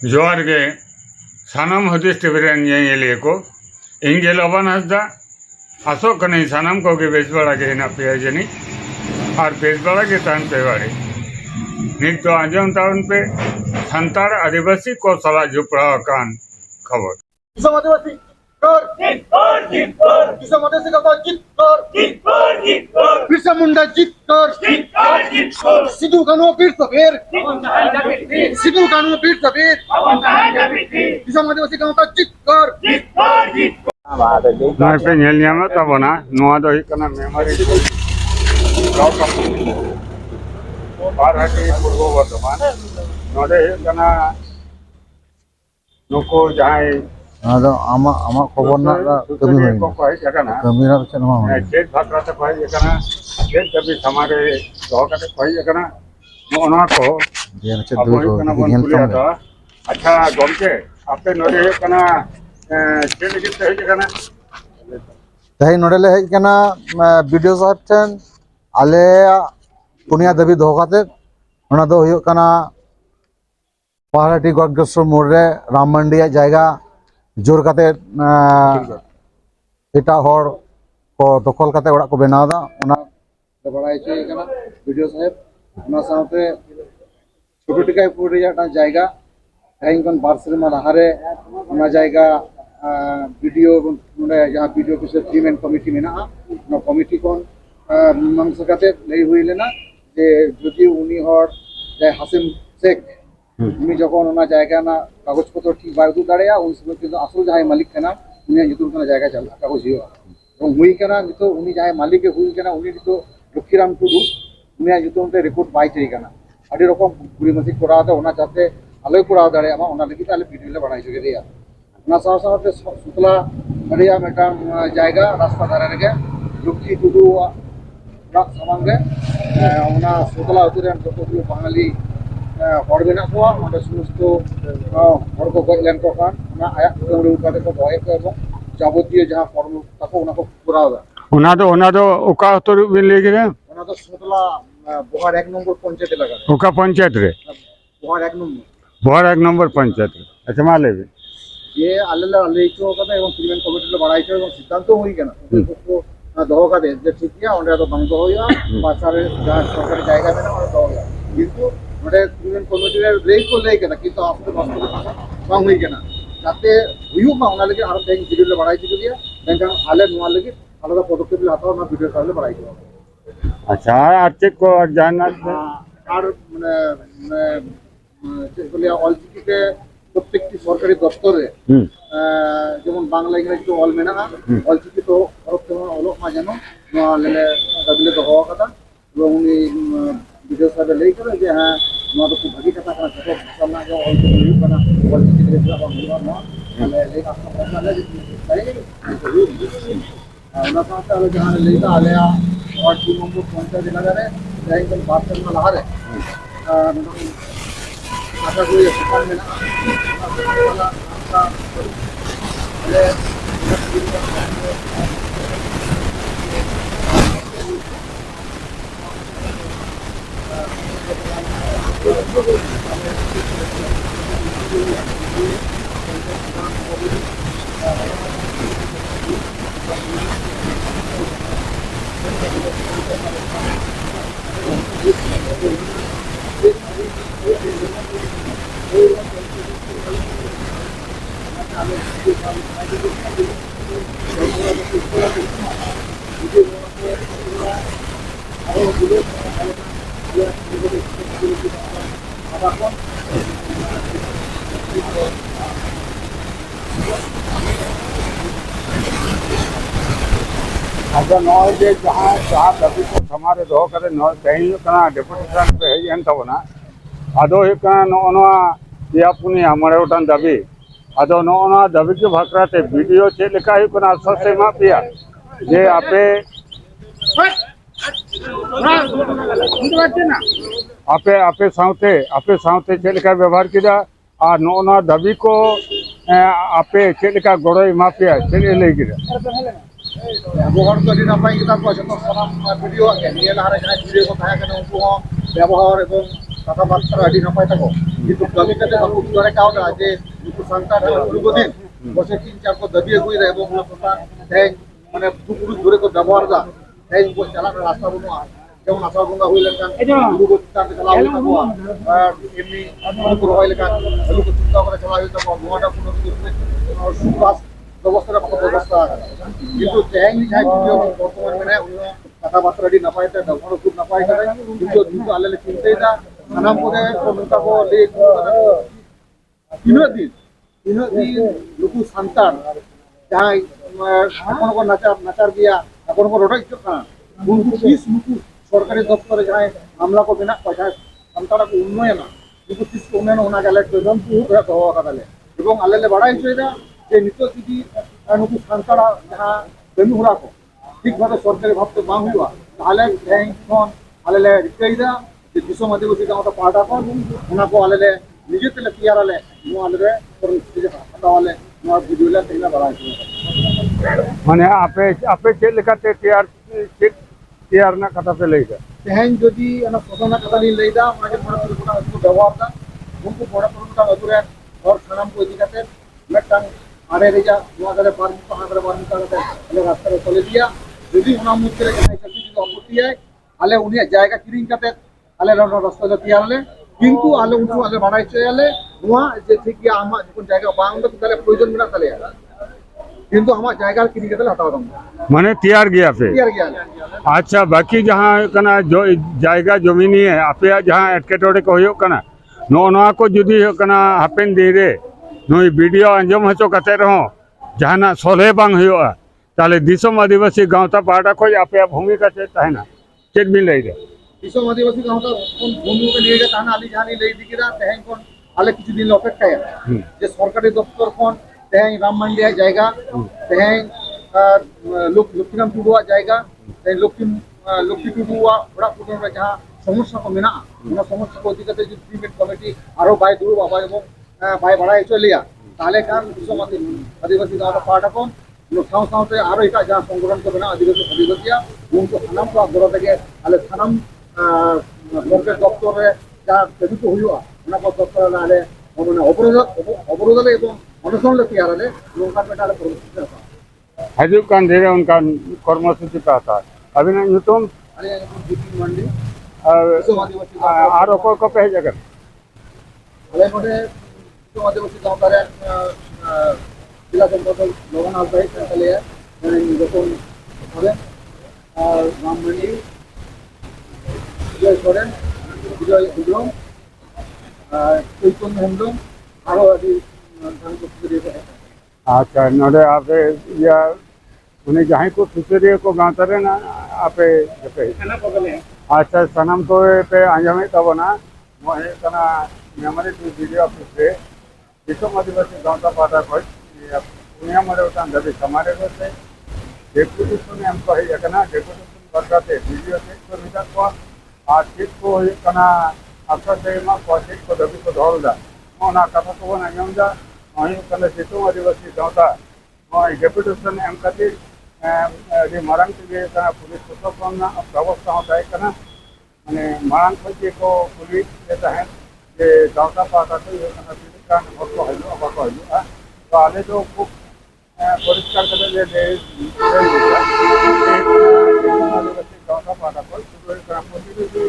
जोहार गे सानाम हदीस TV rain ñeñeliye को इंगे लबन हसदा आसोग कने सानाम को के बेस बड़ा के हेना पे जनी और बेस बड़ा के तान पे वाले नित तो आंजम टाउन पे संतार आदिवासी को सला जुपड़ा कान खबर किसम आदिवासी कर किसम आदिवासी का जित बिरसा मुंडा जित कर सिद्धू कानू पीर सफेर सिद्धू कानू पीर सफेर किसम आदिवासी का जित कर नय पे ñel ñama tabona noa do hikana memory gaw company barhati purbo bardhaman node hikana नुको जहां ada ama khobor na kami hoy को कहि जगना kami na chen ma hoy चेक भाकरा ते कहि जगना चेक कभी हमारे दोकते कहि जगना ओना को dia na chen अब du कना do बन gel पुलिया tam था अच्छा गमके आपे नोरे कना चेक लिखते है जगना tahi nodele hej kana video sahib chen ale punia dabi doho kate ona do hoyok kana paharati gorgeswar mor re ram mandi jayga jor kate eta hor ko dokol kate orak ko benaw da ona बड़ाई चाहिए करना video साहेब ना साथे छोटो टिकाई पूरी जाटा जाएगा कहीं कौन बारसरी में लहारे ना जाएगा वीडियो जहाँ वीडियो किसी टीम एंड कमिटी में ना ना कमिटी कौन मांग सकते नहीं हुई लेना जे जुदी उन्हीं और जाए हासिम शेख उन्हीं जगह ना जाएगा ना कागज पत्र ठीक बार दूर दाड़े या उन समय के असल जहाँ मालिक के ना उन्हें जितने का जाएगा चल कागज हियो हुई के ना तो उन्हीं जहाँ मालिक के हुई के ना उन्हीं तो लक्ष्मीराम टुडू उन्हें जुतों ते रिकॉर्ड बाई चाहिए करना अड़ी रकम पूरी मस्जिद कोड़ा था उन्हें चाहते अलग कोड़ा दाड़े अमा उन्हें लगी ताले वीडियो ले बनाई चुके दिया उन्हें साथ साथ सुतला बढ़िया मेटा जाएगा रास्ता धारे लगे लक्ष्मी टुडू रात समांगे उन्हें सुतला उतरे हम तो कोई बांगली हर बिना को उन्हें सुनस्तो हर को गए लेन को कान उन्हें आया उन्हें उठाते को दवाई को जाबोतिये जहाँ फॉर्म तको उन्हें को पूरा होगा ओना दो ओका तो बिन ले गए ओना तो सुतला बोहार 1 नंबर पंचायत लगा ओका पंचायत रे बोहार 1 नंबर बोहार 1 नंबर पंचायत रे अच्छा मा लेबे ये अल्लाह अल्लाह को कदा एवं क्रिमिनल कमिटी ले बड़ाई एवं सिद्धांत हुई केना को दहो का दे जे ठीक है ओंडे तो बंद होया पासारे जहां सरकारी जायगा में ना और दहो किंतु ओंडे क्रिमिनल कमिटी रे ब्रेक को ले केना किंतु आपको वास्तव में हुई केना जाते हुयु मा ओना लगे आरो बैंक वीडियो ले बड़ाई दिया बैंक आले नुआ लगे अलग पदक्षेप ले आता ना वीडियो कर ले बड़ाई दिया अच्छा आर्थिक को जानना আর মানে যে বলে অলচিকিতে প্রত্যেকটি সরকারি দপ্তরে যেমন বাংলা ইংরেজি অল মেনা অলচিকি তো অলোক মা জানো নোয়া লেলে দাবিলে তো হওয়া কথা এবং উনি ভিডিও সাহেবে লেই করে যে হ্যাঁ নোয়া তো খুব ভাগি কথা কারণ ছোট ভাষা না যে অলচিকি লেই কারণ অলচিকি লেই বা নোয়া নোয়া তাহলে লেই আসতে পারলে যে তাই ওনা সাথে হলো যারা লেই তা আলেয়া और 2 नंबर पंचायत लगा रहे जाएं कल बात करना लगा रहे ऐसा कोई अस्पताल में ना वाला आपका अच्छा नॉय जे जहाँ जहाँ दबी को हमारे दो करे नॉय कहीं कना डेपुटेशन पे है एन तबना अदो कना नोना या पुनी हमारे उठान दबी अदो नोना दबी के भाकराते वीडियो चे लेका ही कना ससे मा पिया जे आपे आपे साउते चे लेका व्यवहार किदा आ नोना दबी को आपे चे लेका गड़ोई मा पिया चे ले किदा व्यवहार तो अभी नपाई किताब को जो सारा वीडियो के लिए लहरा जहां वीडियो को थाया करने उनको व्यवहार एवं कथा बार्ता अभी नपाई तको কিন্তু দাবি কাতে বাবু করে কাউরা যে নুকু সান্তার দীর্ঘদিন বছর 3-4 को দাবি এগুই এবং প্রশাসন এই মানে দুপুর ধরে তো ব্যবহার দা এই চালানোর রাস্তা বনোয়া যেমন আশা বন্ধা হইলে কান দুপুর তাতে চালা হইতে পারবো আর এমনি দুপুর হইলে কান লোক চিন্তা করে চালা হইতে পারবো নোয়াটা কোনো কিছু সুবাস ব্যবস্থাটা কত ব্যবস্থা কিন্তু তেহেং যাই ভিডিও বর্তমান মানে অন্য কথাবার্তা রেডি না পাইতে ব্যবহার খুব না পাইতে কিন্তু কিন্তু আলেলে চিন্তাই না সানাম করে কোনটা কো লেক তিনো দিন লুকু সান্তান যাই এখন কোন নাচার গিয়া এখন কোন রোডা ইচ্ছুক না উনকু কিস লুকু সরকারি দপ্তরে যাই মামলা কো বিনা পয়সা সান্তারা কো উন্নয়ন লুকু কিস উন্নয়ন হোনা গেলে একদম পুরো দহা কাটালে এবং আলেলে বাড়াই হইছে যে নিতো যদি নুকু সান্তারা যাহা বেনু হরা কো ঠিকভাবে সরকারি ভাবতে বাং হুয়া তাহলে ব্যাংক ফোন আলেলে রিকাইদা যে দিশম আদিবাসী গাঁওটা পাটা কোন ওনা কো আলেলে নিজে তেলে পিয়ার আলে নো আলেলে করন যে হাতা আলে নো ভিডিওলা তেলা বাড়াই মানে আপে ᱪᱮᱫ ᱞᱮᱠᱟᱛᱮ ᱛᱮᱭᱟᱨ ᱨᱮᱱᱟᱜ ᱠᱟᱛᱷᱟ ᱯᱮ ᱞᱟᱹᱭᱫᱟ তেহেন যদি ana সদনা কথা নি লইদা মানে বড় পুরোটা একটু ব্যবহার দা উনকু বড় পুরোটা আদুরে और সানাম কো দিকাতে মেটাং আরে রেজা নোয়া করে পারমি পাহাড়ে পারমি কাতে আলে রাস্তা রে চলে দিয়া যদি ওনা মুখে যাই যদি আপত্তি হয় আলে উনি জায়গা কিরিং কাতে আলে রাস্তা পিয়ার আলে কিন্তু আলে উঠু আলে বাড়াই চলে নোয়া যে ঠিক আমা কোন জায়গা বাং তো তাহলে প্রয়োজন না তাহলে কিন্তু আমার জায়গা কিরিং কাতে হটাও দম মানে तैयार गया पे পিয়ার গিয়া अच्छा बाकी जहाँ कना जो जायगा जमीनी है आपे जहाँ एटकेटोड़े को हुयो कना नोआ को जुदी हुयो कना हापेन दिरे नोई वीडियो अंजम हचो कते रहो जहाना सोले बांग हुयो ताले दिसम आदिवासी गांवता पाटा को आपे भूमिका चे तहना चेक बिन लई दे দিশম আদিবাসী গাঁওটা কোন ভূমিকে নিয়ে গেছে তাহলে আলি জানি লই দিকিরা তেহেন কোন আলে কিছুদিন অপেক্ষায় যে সরকারি দপ্তর কোন তেহেন রাম মান্ডিয়া জায়গা তেহেন লক্ষ্মীরাম টুডুয়া জায়গা তেহেন লক্ষ্মী টুডুয়া ওরা পুরোটা যাহা সমস্যা কো মেনা ওনা সমস্যা কো দিকাতে যে ট্রিটমেন্ট কমিটি আরো বাই দুরু বাবা এবং বাই বাড়াই চলিয়া তাহলে কান দিশম আদিবাসী গাঁওটা পাটা কোন সাও সাওতে আরো এটা যা সংগঠন করবে না আদিবাসী আদিবাসীয়া উনকো থানাম তো বড় থেকে আলে থানাম সরকারি দপ্তরে যা গঠিত হইয়া ওনা কো দপ্তরে আলে মানে অবরোধ এবং অনশন লেকে আলে লোকাল মেটালে পরিস্থিতি আছে हजूब कान धीरे उनका कर्मसूची पे आता है अभी ना यूँ আলে ডিপি মন্ডি দিশম আদিবাসী और को पे जगह আলে মধ্যে দিশম আদিবাসী গাঁওটারে জেলা সম্পাদক লগন আলবাই তাহলে যখন হবে আর রামমণি বিজয় সরেন বিজয় হুদম চৈতন্য হেমব্রম আরো আদি अच्छा नोडे आपे या उन्हें जहाँ को सुसरिया को गाँव ना आपे अच्छा सनम तो पे अंजमे तब ना वही कना मेमोरी वीडियो ऑफिस से जिसको आदिवासी गाँव का पाटा कोई पुनिया मरे उठा दबी समारे को से डेपुटेशन हमको है कना डेपुटेशन बरकाते वीडियो चेक कर विदा को आज चेक को कना अक्सर से मा प्रोजेक्ट को दबी को धोल दा ओना कथा को ना अंजम जा वहीं कल जितो आदिवासी गाँवता वही डेपुटेशन एम खातिर मारंग के पुलिस प्रशासन व्यवस्था होता है कना माने मारंग खोजे को पुलिस लेता है जे गाँवता पाटा तो ये कना पिलिकान हको हलो हको हलो तो आले जो खूब परिष्कार करे जे आदिवासी गाँवता पाटा को शुरू करा प्रतिनिधि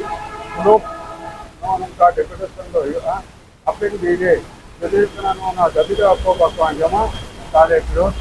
लोग उनका डेपुटेशन लो अपने दीजिए যদি না দাবিটা অপবাক্য জমা তাহলে বিরোধ